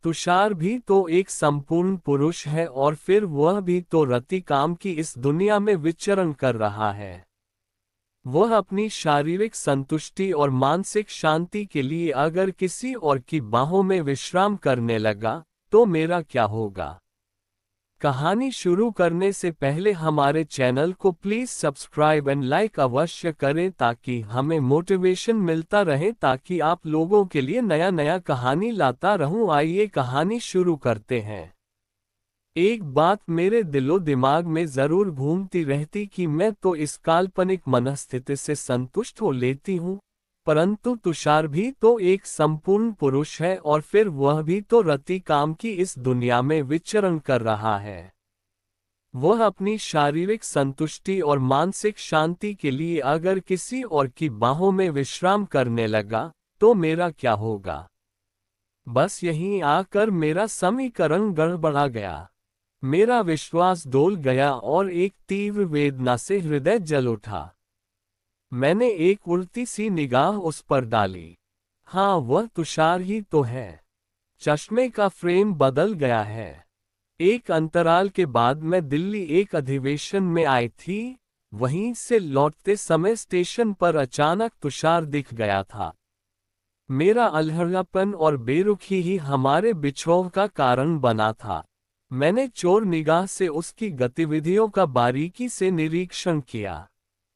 तुषार भी तो एक संपूर्ण पुरुष है और फिर वह भी तो रति काम की इस दुनिया में विचरण कर रहा है। वह अपनी शारीरिक संतुष्टि और मानसिक शांति के लिए अगर किसी और की बाहों में विश्राम करने लगा, तो मेरा क्या होगा? कहानी शुरू करने से पहले हमारे चैनल को प्लीज सब्सक्राइब एंड लाइक अवश्य करें ताकि हमें मोटिवेशन मिलता रहे, ताकि आप लोगों के लिए नया नया कहानी लाता रहूं। आइए कहानी शुरू करते हैं। एक बात मेरे दिलो दिमाग में जरूर घूमती रहती कि मैं तो इस काल्पनिक मनस्थिति से संतुष्ट हो लेती हूँ, परंतु तुषार भी तो एक संपूर्ण पुरुष है और फिर वह भी तो रति काम की इस दुनिया में विचरण कर रहा है। वह अपनी शारीरिक संतुष्टि और मानसिक शांति के लिए अगर किसी और की बाहों में विश्राम करने लगा, तो मेरा क्या होगा? बस यहीं आकर मेरा समीकरण गड़बड़ा गया। मेरा विश्वास डोल गया और एक तीव्र वेदना से हृदय जल उठा। मैंने एक उड़ती सी निगाह उस पर डाली। हाँ, वह तुषार ही तो है। चश्मे का फ्रेम बदल गया है। एक अंतराल के बाद मैं दिल्ली एक अधिवेशन में आई थी। वहीं से लौटते समय स्टेशन पर अचानक तुषार दिख गया था। मेरा अलहड़ापन और बेरुखी ही हमारे बिछोह का कारण बना था। मैंने चोर निगाह से उसकी गतिविधियों का बारीकी से निरीक्षण किया,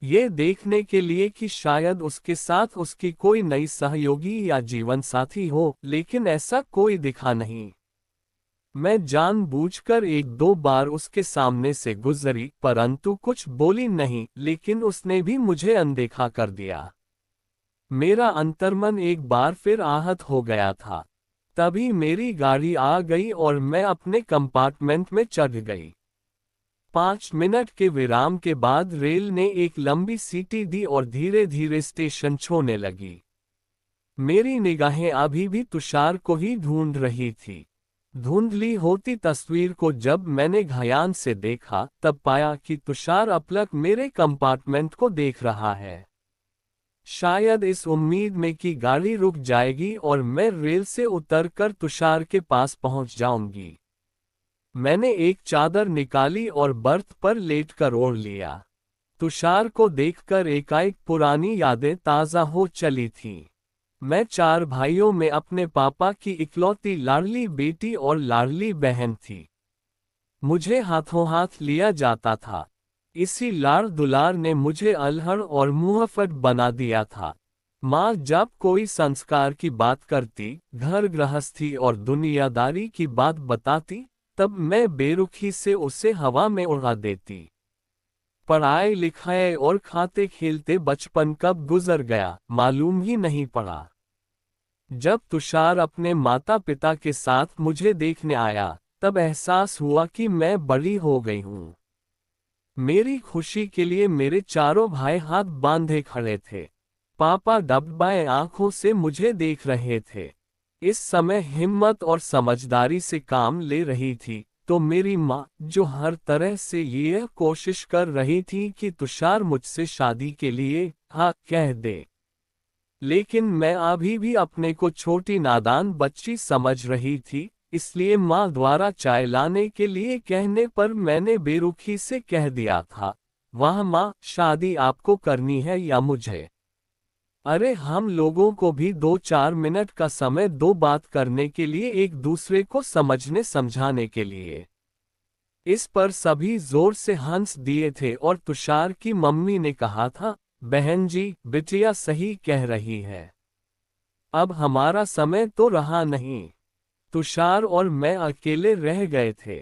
ये देखने के लिए कि शायद उसके साथ उसकी कोई नई सहयोगी या जीवन साथी हो, लेकिन ऐसा कोई दिखा नहीं। मैं जानबूझकर एक दो बार उसके सामने से गुजरी, परंतु कुछ बोली नहीं, लेकिन उसने भी मुझे अनदेखा कर दिया। मेरा अंतर्मन एक बार फिर आहत हो गया था। तभी मेरी गाड़ी आ गई और मैं अपने कंपार्टमेंट में चढ़ गई। 5 मिनट के विराम के बाद रेल ने एक लंबी सीटी दी और धीरे धीरे स्टेशन छोड़ने लगी। मेरी निगाहें अभी भी तुषार को ही ढूंढ रही थी। धुंधली होती तस्वीर को जब मैंने ध्यान से देखा, तब पाया कि तुषार अपलक मेरे कंपार्टमेंट को देख रहा है। शायद इस उम्मीद में कि गाड़ी रुक जाएगी और मैं रेल से उतरकर तुषार के पास पहुंच जाऊंगी। मैंने एक चादर निकाली और बर्थ पर लेटकर ओढ़ लिया। तुषार को देखकर एकाएक पुरानी यादें ताज़ा हो चली थीं। मैं 4 भाइयों में अपने पापा की इकलौती लाडली बेटी और लाडली बहन थी। मुझे हाथों हाथ लिया जाता था। इसी लाड़ दुलार ने मुझे अल्हड़ और मुहफ़्फ़ट बना दिया था। माँ जब कोई संस्कार की बात करती, घर गृहस्थी और दुनियादारी की बात बताती, तब मैं बेरुखी से उसे हवा में उड़ा देती। पढ़ाई लिखाई और खाते खेलते बचपन कब गुजर गया, मालूम ही नहीं पड़ा। जब तुषार अपने माता पिता के साथ मुझे देखने आया, तब एहसास हुआ कि मैं बड़ी हो गई हूँ। मेरी खुशी के लिए मेरे चारों भाई हाथ बांधे खड़े थे। पापा डबडबाए आंखों से मुझे देख रहे थे। इस समय हिम्मत और समझदारी से काम ले रही थी, तो मेरी माँ, जो हर तरह से ये कोशिश कर रही थी कि तुषार मुझसे शादी के लिए हाँ कह दे। लेकिन मैं अभी भी अपने को छोटी नादान बच्ची समझ रही थी, इसलिए माँ द्वारा चाय लाने के लिए कहने पर मैंने बेरुखी से कह दिया था, वाह माँ, शादी आपको करनी है या मुझे? अरे हम लोगों को भी 2-4 मिनट का समय दो, बात करने के लिए, एक दूसरे को समझने समझाने के लिए। इस पर सभी जोर से हंस दिए थे और तुषार की मम्मी ने कहा था, बहन जी, बिटिया सही कह रही है। अब हमारा समय तो रहा नहीं। तुषार और मैं अकेले रह गए थे।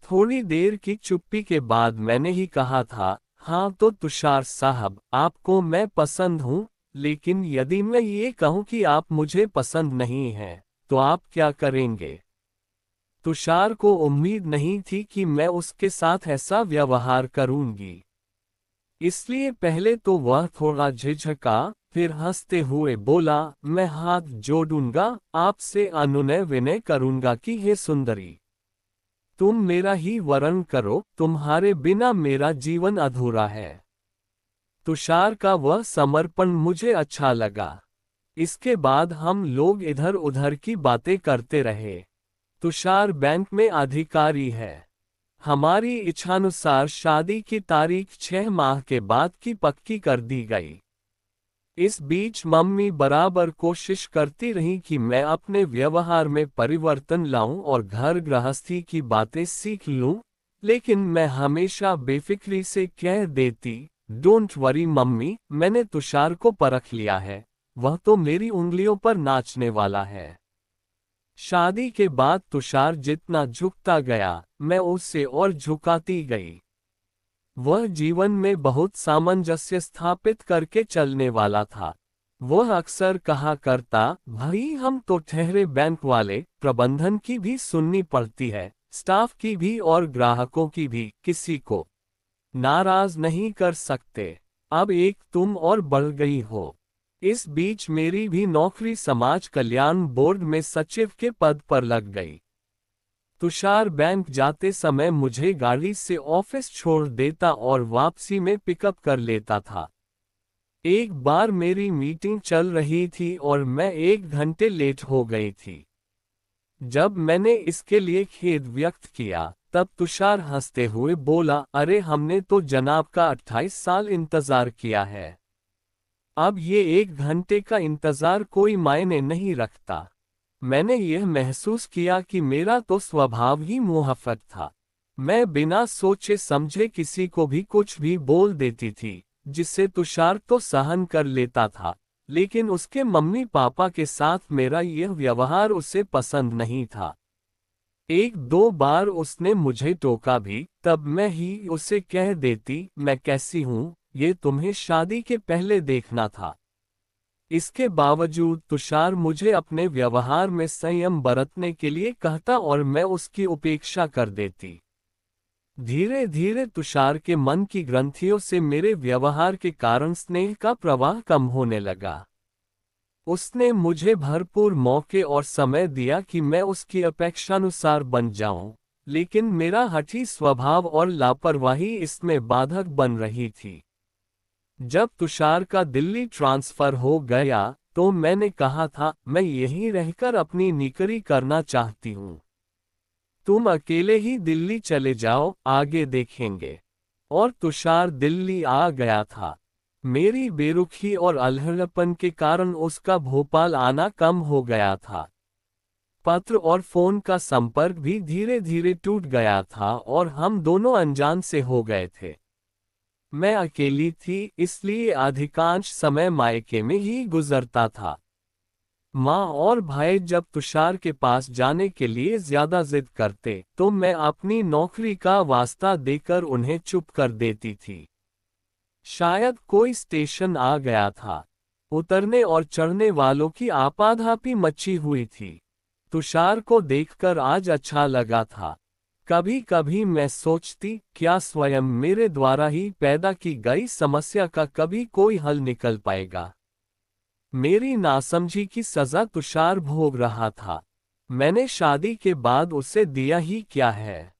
थोड़ी देर की चुप्पी के बाद मैंने ही कहा था, हाँ तो तुषार साहब, आपको मैं पसंद हूँ, लेकिन यदि मैं ये कहूँ कि आप मुझे पसंद नहीं हैं, तो आप क्या करेंगे? तुषार को उम्मीद नहीं थी कि मैं उसके साथ ऐसा व्यवहार करूंगी। इसलिए पहले तो वह थोड़ा झिझका, फिर हंसते हुए बोला, मैं हाथ जोड़ूंगा, आपसे अनुनय विनय करूंगा कि हे सुंदरी, तुम मेरा ही वरण करो, तुम्हारे बिना मेरा जीवन अधूरा है। तुषार का वह समर्पण मुझे अच्छा लगा। इसके बाद हम लोग इधर उधर की बातें करते रहे। तुषार बैंक में अधिकारी है। हमारी इच्छानुसार शादी की तारीख 6 माह के बाद की पक्की कर दी गई। इस बीच मम्मी बराबर कोशिश करती रही कि मैं अपने व्यवहार में परिवर्तन लाऊं और घर गृहस्थी की बातें सीख लूं, लेकिन मैं हमेशा बेफिक्री से कह देती, डोंट वरी मम्मी, मैंने तुषार को परख लिया है, वह तो मेरी उंगलियों पर नाचने वाला है। शादी के बाद तुषार जितना झुकता गया, मैं उससे और झुकाती गई। वह जीवन में बहुत सामंजस्य स्थापित करके चलने वाला था। वह अक्सर कहा करता, भाई हम तो ठहरे बैंक वाले, प्रबंधन की भी सुननी पड़ती है, स्टाफ की भी और ग्राहकों की भी, किसी को नाराज नहीं कर सकते। अब एक तुम और बढ़ गई हो। इस बीच मेरी भी नौकरी समाज कल्याण बोर्ड में सचिव के पद पर लग गई। तुषार बैंक जाते समय मुझे गाड़ी से ऑफिस छोड़ देता और वापसी में पिकअप कर लेता था। एक बार मेरी मीटिंग चल रही थी और मैं 1 घंटे लेट हो गई थी। जब मैंने इसके लिए खेद व्यक्त किया, तब तुषार हंसते हुए बोला, अरे हमने तो जनाब का 28 साल इंतजार किया है। अब ये 1 घंटे का इंतजार कोई मायने नहीं रखता। मैंने यह महसूस किया कि मेरा तो स्वभाव ही मुहफ़्फ़त था। मैं बिना सोचे समझे किसी को भी कुछ भी बोल देती थी, जिससे तुषार तो सहन कर लेता था, लेकिन उसके मम्मी पापा के साथ मेरा यह व्यवहार उसे पसंद नहीं था। 1-2 बार उसने मुझे टोका भी, तब मैं ही उसे कह देती, मैं कैसी हूँ, ये तुम्हें शादी के पहले देखना था। इसके बावजूद तुषार मुझे अपने व्यवहार में संयम बरतने के लिए कहता और मैं उसकी उपेक्षा कर देती। धीरे धीरे तुषार के मन की ग्रंथियों से मेरे व्यवहार के कारण स्नेह का प्रवाह कम होने लगा। उसने मुझे भरपूर मौके और समय दिया कि मैं उसकी अपेक्षानुसार बन जाऊं, लेकिन मेरा हठी स्वभाव और लापरवाही इसमें बाधक बन रही थी। जब तुषार का दिल्ली ट्रांसफर हो गया, तो मैंने कहा था, मैं यहीं रहकर अपनी नौकरी करना चाहती हूँ। तुम अकेले ही दिल्ली चले जाओ, आगे देखेंगे। और तुषार दिल्ली आ गया था। मेरी बेरुखी और अलहड़पन के कारण उसका भोपाल आना कम हो गया था। पत्र और फोन का संपर्क भी धीरे धीरे टूट गया था और हम दोनों अनजान से हो गए थे। मैं अकेली थी, इसलिए अधिकांश समय मायके में ही गुजरता था। माँ और भाई जब तुषार के पास जाने के लिए ज्यादा जिद करते, तो मैं अपनी नौकरी का वास्ता देकर उन्हें चुप कर देती थी। शायद कोई स्टेशन आ गया था। उतरने और चढ़ने वालों की आपाधापी मची हुई थी। तुषार को देखकर आज अच्छा लगा था। कभी कभी मैं सोचती, क्या स्वयं मेरे द्वारा ही पैदा की गई समस्या का कभी कोई हल निकल पाएगा। मेरी नासमझी की सजा तुषार भोग रहा था। मैंने शादी के बाद उसे दिया ही क्या है,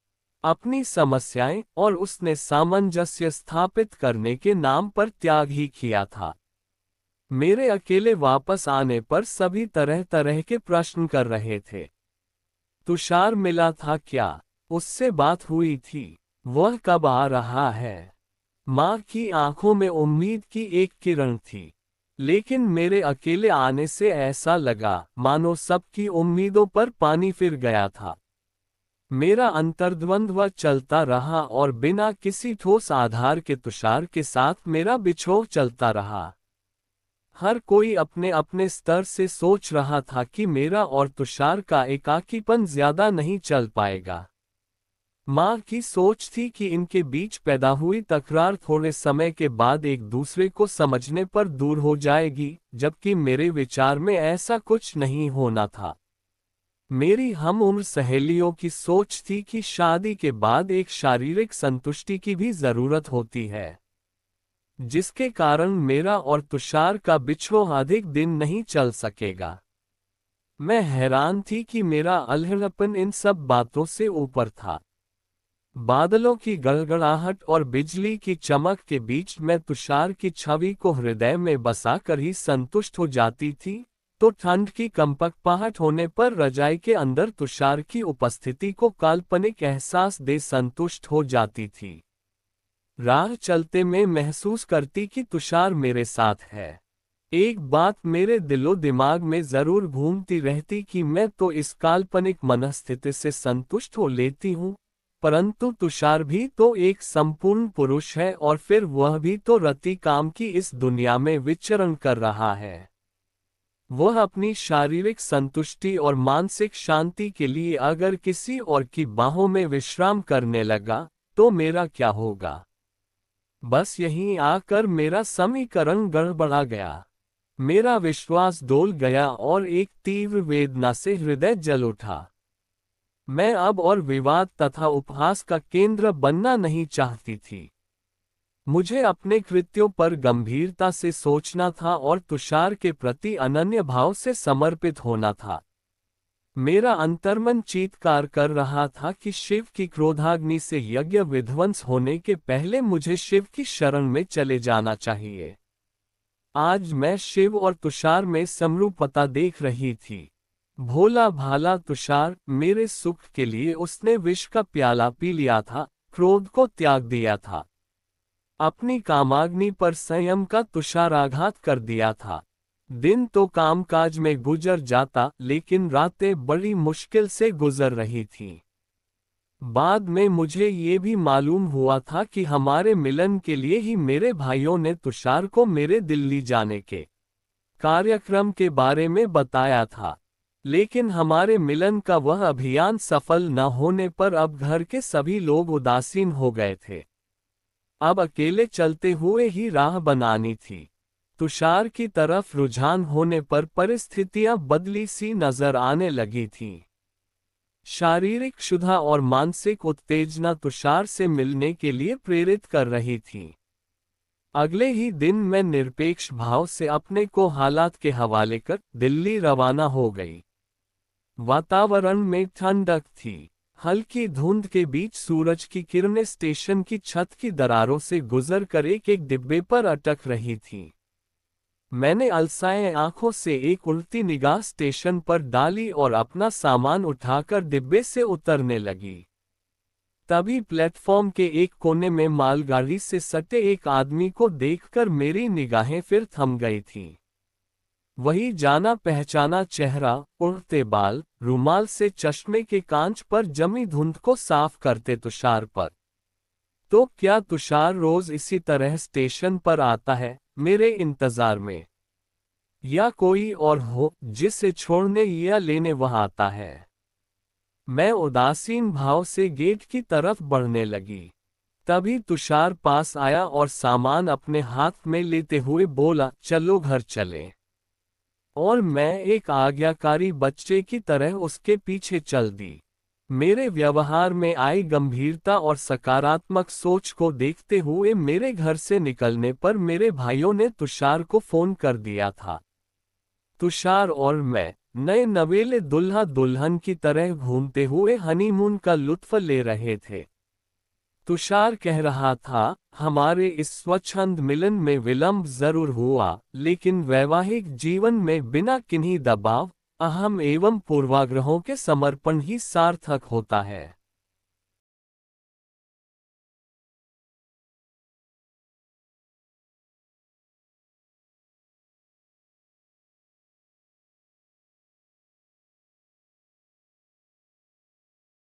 अपनी समस्याएं, और उसने सामंजस्य स्थापित करने के नाम पर त्याग ही किया था। मेरे अकेले वापस आने पर सभी तरह तरह के प्रश्न कर रहे थे। तुषार मिला था क्या? उससे बात हुई थी? वह कब आ रहा है? माँ की आंखों में उम्मीद की एक किरण थी, लेकिन मेरे अकेले आने से ऐसा लगा मानो सबकी उम्मीदों पर पानी फिर गया था। मेरा अंतर्द्वंद्व चलता रहा और बिना किसी ठोस आधार के तुषार के साथ मेरा बिछोह चलता रहा। हर कोई अपने अपने स्तर से सोच रहा था कि मेरा और तुषार का एकाकीपन ज्यादा नहीं चल पाएगा। माँ की सोच थी कि इनके बीच पैदा हुई तकरार थोड़े समय के बाद एक दूसरे को समझने पर दूर हो जाएगी, जबकि मेरे विचार में ऐसा कुछ नहीं होना था। मेरी हम उम्र सहेलियों की सोच थी कि शादी के बाद एक शारीरिक संतुष्टि की भी जरूरत होती है, जिसके कारण मेरा और तुषार का बिछोह अधिक दिन नहीं चल सकेगा। मैं हैरान थी कि मेरा अल्हड़पन इन सब बातों से ऊपर था। बादलों की गड़गड़ाहट और बिजली की चमक के बीच मैं तुषार की छवि को हृदय में बसा कर ही संतुष्ट हो जाती थी, तो ठंड की कंपकपाहट होने पर रजाई के अंदर तुषार की उपस्थिति को काल्पनिक एहसास दे संतुष्ट हो जाती थी। राह चलते में महसूस करती कि तुषार मेरे साथ है। एक बात मेरे दिलो दिमाग में जरूर घूमती रहती कि मैं तो इस काल्पनिक मनस्थिति से संतुष्ट हो लेती हूँ, परंतु तुषार भी तो एक संपूर्ण पुरुष है और फिर वह भी तो रति काम की इस दुनिया में विचरण कर रहा है। वह अपनी शारीरिक संतुष्टि और मानसिक शांति के लिए अगर किसी और की बाहों में विश्राम करने लगा, तो मेरा क्या होगा? बस यहीं आकर मेरा समीकरण गड़बड़ा गया। मेरा विश्वास डोल गया और एक तीव्र वेदना से हृदय जल उठा। मैं अब और विवाद तथा उपहास का केंद्र बनना नहीं चाहती थी। मुझे अपने कृत्यों पर गंभीरता से सोचना था और तुषार के प्रति अनन्य भाव से समर्पित होना था। मेरा अंतर्मन चीत्कार कर रहा था कि शिव की क्रोधाग्नि से यज्ञ विध्वंस होने के पहले मुझे शिव की शरण में चले जाना चाहिए। आज मैं शिव और तुषार में समरूपता देख रही थी। भोला भाला तुषार, मेरे सुख के लिए उसने विष का प्याला पी लिया था, क्रोध को त्याग दिया था, अपनी कामाग्नि पर संयम का तुषाराघात कर दिया था। दिन तो कामकाज में गुजर जाता, लेकिन रातें बड़ी मुश्किल से गुजर रही थीं। बाद में मुझे ये भी मालूम हुआ था कि हमारे मिलन के लिए ही मेरे भाइयों ने तुषार को मेरे दिल्ली जाने के कार्यक्रम के बारे में बताया था। लेकिन हमारे मिलन का वह अभियान सफल न होने पर अब घर के सभी लोग उदासीन हो गए थे। अब अकेले चलते हुए ही राह बनानी थी। तुषार की तरफ रुझान होने पर परिस्थितियां बदली सी नजर आने लगी थीं। शारीरिक क्षुधा और मानसिक उत्तेजना तुषार से मिलने के लिए प्रेरित कर रही थी। अगले ही दिन मैं निरपेक्ष भाव से अपने को हालात के हवाले कर दिल्ली रवाना हो गई। वातावरण में ठंडक थी। हल्की धुंध के बीच सूरज की किरणें स्टेशन की छत की दरारों से गुजर कर एक एक डिब्बे पर अटक रही थीं। मैंने अलसाए आंखों से एक उल्टी निगाह स्टेशन पर डाली और अपना सामान उठाकर डिब्बे से उतरने लगी। तभी प्लेटफॉर्म के एक कोने में मालगाड़ी से सटे एक आदमी को देखकर मेरी निगाहें फिर थम गई थीं। वही जाना पहचाना चेहरा, उड़ते बाल, रुमाल से चश्मे के कांच पर जमी धुंध को साफ करते तुषार पर। तो क्या तुषार रोज इसी तरह स्टेशन पर आता है, मेरे इंतजार में? या कोई और हो जिसे छोड़ने या लेने वह आता है? मैं उदासीन भाव से गेट की तरफ बढ़ने लगी। तभी तुषार पास आया और सामान अपने हाथ में लेते हुए बोला, चलो घर चले। और मैं एक आज्ञाकारी बच्चे की तरह उसके पीछे चल दी। मेरे व्यवहार में आई गंभीरता और सकारात्मक सोच को देखते हुए मेरे घर से निकलने पर मेरे भाइयों ने तुषार को फोन कर दिया था। तुषार और मैं नए नवेले दुल्हा दुल्हन की तरह घूमते हुए हनीमून का लुत्फ ले रहे थे। तुषार कह रहा था, हमारे इस स्वच्छंद मिलन में विलंब जरूर हुआ, लेकिन वैवाहिक जीवन में बिना किन्हीं दबाव, अहम एवं पूर्वाग्रहों के समर्पण ही सार्थक होता है।